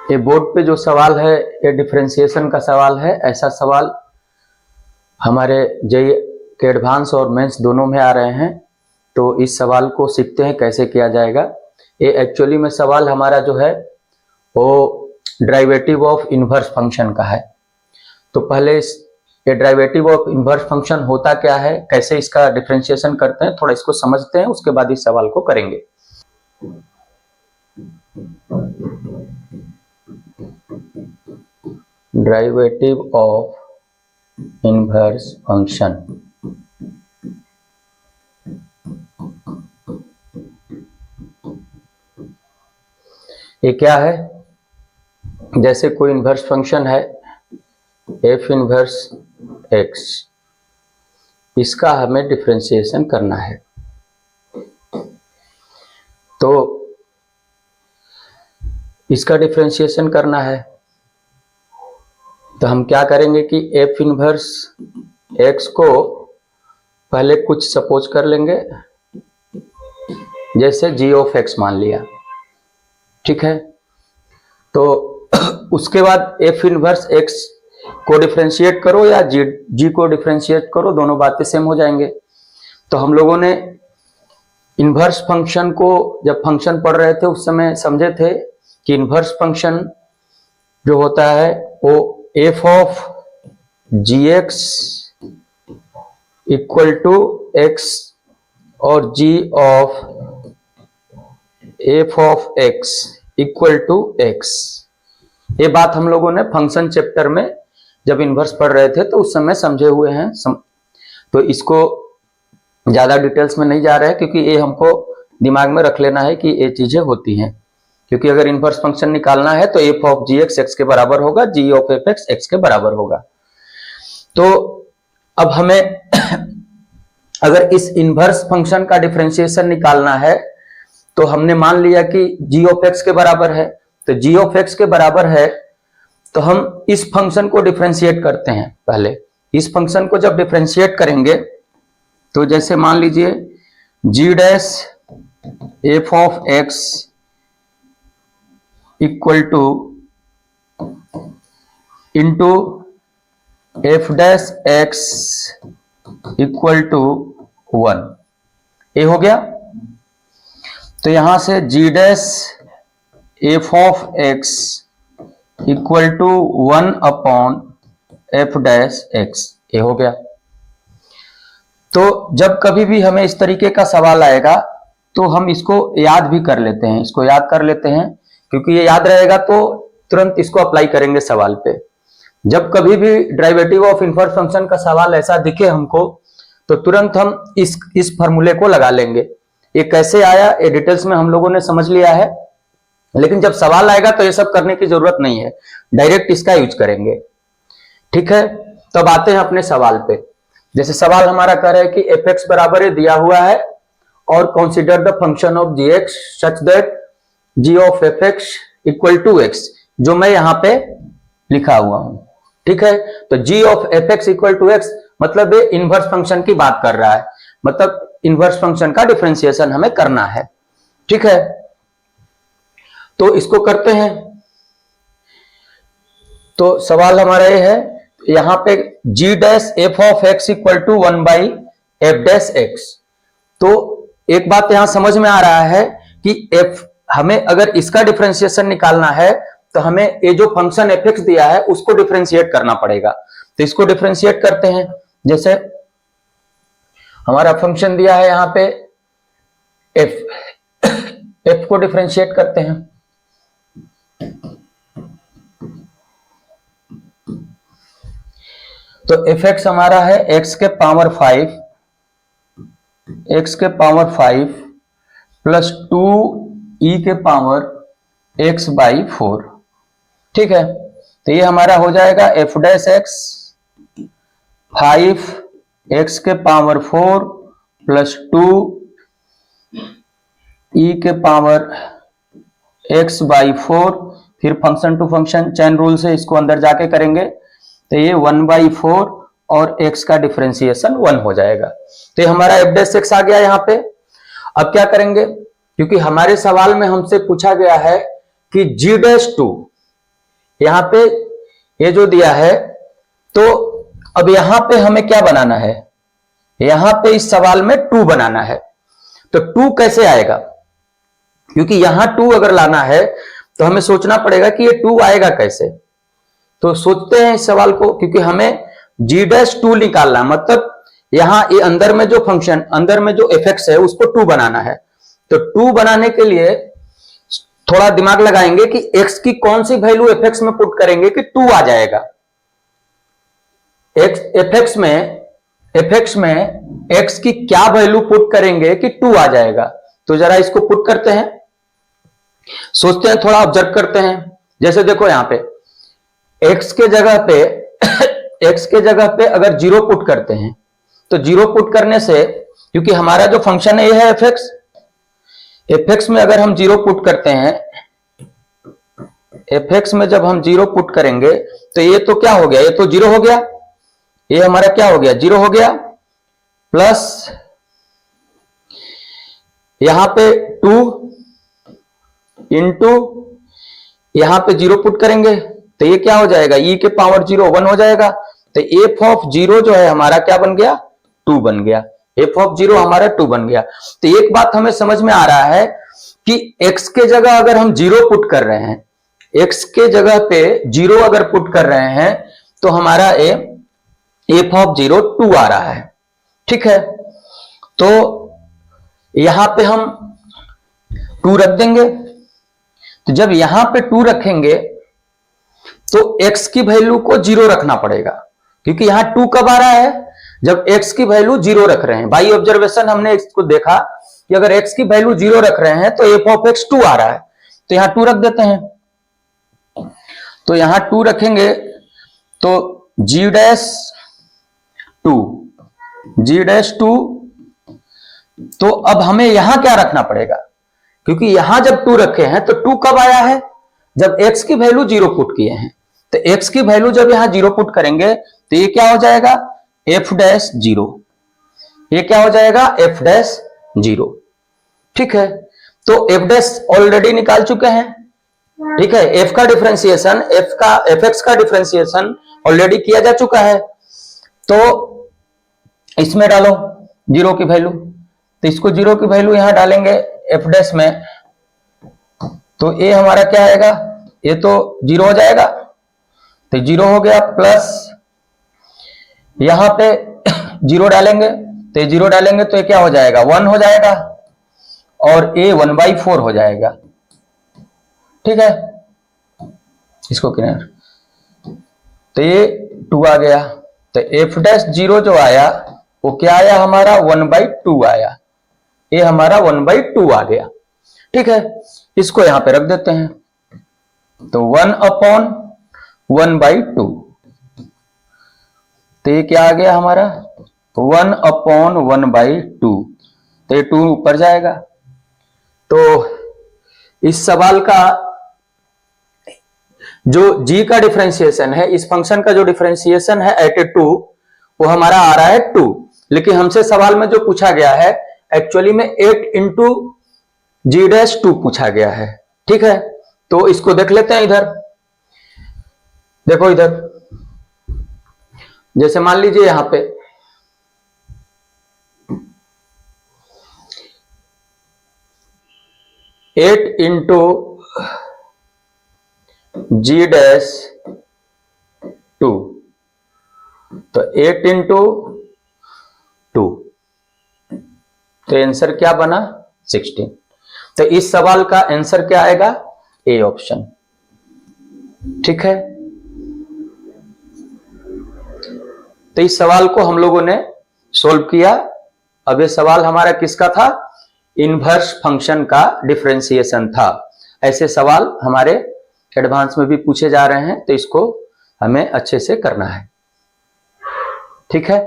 ये बोर्ड पे जो सवाल है ये डिफरेंशिएशन का सवाल है। ऐसा सवाल हमारे जेईई के एडवांस और मेंस दोनों में आ रहे हैं। तो इस सवाल को सीखते हैं कैसे किया जाएगा। ये एक्चुअली में सवाल हमारा जो है वो डेरिवेटिव ऑफ इनवर्स फंक्शन का है। तो पहले ये डेरिवेटिव ऑफ इनवर्स फंक्शन होता क्या है, कैसे इसका डिफरेंशिएशन करते हैं, थोड़ा इसको समझते हैं, उसके बाद इस सवाल को करेंगे। डेरिवेटिव ऑफ इनवर्स फंक्शन, ये क्या है? जैसे कोई इनवर्स फंक्शन है एफ इनवर्स एक्स, इसका हमें डिफरेंशिएशन करना है। तो इसका डिफरेंशिएशन करना है तो हम क्या करेंगे कि एफ इनवर्स एक्स को पहले कुछ सपोज कर लेंगे, जैसे जी ऑफ एक्स मान लिया, ठीक है। तो उसके बाद एफ इनवर्स एक्स को डिफरेंशिएट करो या जी को डिफरेंशिएट करो, दोनों बातें सेम हो जाएंगे। तो हम लोगों ने इनवर्स फंक्शन को जब फंक्शन पढ़ रहे थे उस समय समझे थे कि इनवर्स फंक्शन जो होता है वो F of ji X equal to X और G of F of X equal to X. ये बात हम लोगों ने फंक्शन चैप्टर में जब इनवर्स पढ़ रहे थे तो उस समय समझे हुए हैं। तो इसको ज्यादा डिटेल्स में नहीं जा रहे हैं, क्योंकि ये हमको दिमाग में रख लेना है कि ये चीजें होती हैं। क्योंकि अगर इनवर्स फंक्शन निकालना है तो f of ji x x के बराबर होगा, g of F x x के बराबर होगा। तो अब हमें अगर इस इनवर्स फंक्शन का डिफरेंशिएशन निकालना है तो हमने मान लिया कि जी ऑफ एक्स के बराबर है। तो जी ऑफ एक्स के बराबर है तो हम इस फंक्शन को डिफरेंशिएट करते हैं। पहले इस फंक्शन को जब डिफरेंशिएट करेंगे तो जैसे मान लीजिए G dash F of X equal to into F dash X equal to 1, ये हो गया। तो यहां से G dash F of X equal to 1 upon F dash X, ये हो गया। तो जब कभी भी हमें इस तरीके का सवाल आएगा तो हम इसको याद भी कर लेते हैं, इसको याद कर लेते हैं, क्योंकि ये याद रहेगा तो तुरंत इसको अप्लाई करेंगे सवाल पे। जब कभी भी डेरिवेटिव ऑफ इनवर्स फंक्शन का सवाल ऐसा दिखे हमको तो तुरंत हम इस फॉर्मूले को लगा लेंगे। ये कैसे आया ये डिटेल्स में हम लोगों ने समझ लिया है, लेकिन जब सवाल आएगा तो ये सब करने की जरूरत नहीं है, डायरेक्ट इसका यूज करेंगे, ठीक है। तब आते हैं अपने सवाल पे। जैसे सवाल हमारा कह रहा है कि एफ एक्स बराबर दिया हुआ है और consider the function of ji x such that g of F x equal to x, जो मैं यहां पे लिखा हुआ हूं, ठीक है। तो G of F x equal to X मतलब ये इनवर्स फंक्शन की बात कर रहा है, मतलब इनवर्स फंक्शन का डिफरेंशिएशन हमें करना है, ठीक है। तो इसको करते हैं। तो सवाल हमारा ये है, यहां पे G dash F of X equal to 1 by F dash X. तो एक बात यहां समझ में आ रहा है कि एफ हमें अगर इसका डिफरेंशिएशन निकालना है तो हमें ये जो फंक्शन एफ एक्स दिया है उसको डिफरेंशिएट करना पड़ेगा। तो इसको डिफरेंशिएट करते हैं। जैसे हमारा फंक्शन दिया है यहां पे एफ को डिफरेंशिएट करते हैं। तो एफ एक्स हमारा है एक्स के पावर 5 प्लस 2 ई के पावर एक्स बाई 4, ठीक है। तो ये हमारा हो जाएगा एफ डैश एक्स 5 एक्स के पावर 4 प्लस 2 ई के पावर एक्स बाई 4, फिर function to function chain rule से इसको अंदर जाके करेंगे तो ये 1/4 और x का डिफरेंशिएशन 1 हो जाएगा। तो ये हमारा एफ डैश एक्स आ गया यहाँ पे। अब क्या करेंगे, क्योंकि हमारे सवाल में हमसे पूछा गया है कि g डैश 2 यहाँ पे ये जो दिया है, तो अब यहां पे हमें क्या बनाना है, यहां पे इस सवाल में 2 बनाना है। तो 2 कैसे आएगा, क्योंकि यहां 2 अगर लाना है तो हमें सोचना पड़ेगा कि ये 2 आएगा कैसे। तो सोचते हैं इस सवाल को, क्योंकि हमें G'2 निकालना, मतलब यहां ये अंदर में जो फंक्शन, अंदर में जो fx है उसको 2 बनाना है। तो 2 बनाने के लिए थोड़ा दिमाग लगाएंगे कि x की कौन सी वैल्यू fx में पुट करेंगे कि 2 आ जाएगा। fx में x की क्या वैल्यू पुट करेंगे कि 2 आ जाएगा। तो जरा इसको पुट करते हैं, सोचते हैं, थोड़ा ऑब्जर्व करते हैं। जैसे देखो यहां पे x के जगह पे x के जगह पे अगर 0 पुट करते हैं, तो 0 पुट करने से, क्योंकि हमारा जो फंक्शन है ये है fx में अगर हम 0 पुट करते हैं, fx में जब हम 0 पुट करेंगे तो ये तो क्या हो गया, ये तो 0 हो गया, ये हमारा क्या हो गया, 0 हो गया, प्लस यहां पे 2 इंटू यहां पे 0 पुट करेंगे तो ये क्या हो जाएगा, e के पावर 0 1 हो जाएगा। तो f ऑफ 0 जो है हमारा क्या बन गया, 2 बन गया। f ऑफ 0 हमारा 2 बन गया। तो एक बात हमें समझ में आ रहा है कि x के जगह अगर हम 0 पुट कर रहे हैं, x के जगह पे 0 अगर पुट कर रहे हैं तो हमारा f ऑफ 0 2 आ रहा है। ठीक है, तो यहां पे हम 2 रख देंगे। तो जब यहां पे 2 रखेंगे तो x की वैल्यू को 0 रखना पड़ेगा, क्योंकि यहां 2 कब आ रहा है, जब x की वैल्यू 0 रख रहे हैं। बाई ऑब्जर्वेशन हमने इसको देखा कि अगर x की वैल्यू 0 रख रहे हैं तो f ऑफ x 2 आ रहा है। तो यहां 2 रख देते हैं। तो यहां 2 रखेंगे तो G'2 तो अब हमें यहां क्या रखना पड़ेगा, क्योंकि यहां जब 2 रखे हैं तो 2 कब आया है, जब x की वैल्यू 0 पुट किए हैं। तो x की वैल्यू जब यहां 0 पुट करेंगे तो ये क्या हो जाएगा, f'0, ये क्या हो जाएगा, f'0। ठीक है, तो f' ऑलरेडी निकाल चुके हैं। ठीक है, f का डिफरेंशिएशन, fx का डिफरेंशिएशन ऑलरेडी किया जा चुका है। तो इसमें डालो 0 की वैल्यू, तो इसको 0 की वैल्यू यहां डालेंगे f' में, तो ये हमारा क्या आएगा, ये तो 0 हो जाएगा, तो 0 हो गया, प्लस यहां पे 0 डालेंगे, तो 0 डालेंगे तो ये क्या हो जाएगा, 1 हो जाएगा, और a 1/4 हो जाएगा। ठीक है, इसको किनारे, तो ये 2 आ गया। तो f'0 जो आया वो क्या आया हमारा, 1/2 आया, ये हमारा 1/2 आ गया। ठीक है, इसको यहां पे रख देते हैं, तो 1/1/2, तो ये क्या आ गया हमारा, 1/1/2, तो ये 2 ऊपर जाएगा। तो इस सवाल का जो g का डिफरेंशिएशन है, इस फंक्शन का जो डिफरेंशिएशन है एट 2, वो हमारा आ रहा है 2, लेकिन हमसे सवाल में जो पूछा गया है एक्चुअली में 8 इंटू G'2 पूछा गया है। ठीक है, तो इसको देख लेते हैं। इधर देखो, इधर जैसे मान लीजिए यहां पे 8 इंटू G'2, तो 8 इंटू 2, तो आंसर क्या बना, 16। तो इस सवाल का आंसर क्या आएगा, ए ऑप्शन। ठीक है, तो इस सवाल को हम लोगों ने सोल्व किया। अब ये सवाल हमारा किसका था, इनवर्स फंक्शन का डिफरेंशिएशन था। ऐसे सवाल हमारे एडवांस में भी पूछे जा रहे हैं, तो इसको हमें अच्छे से करना है। ठीक है।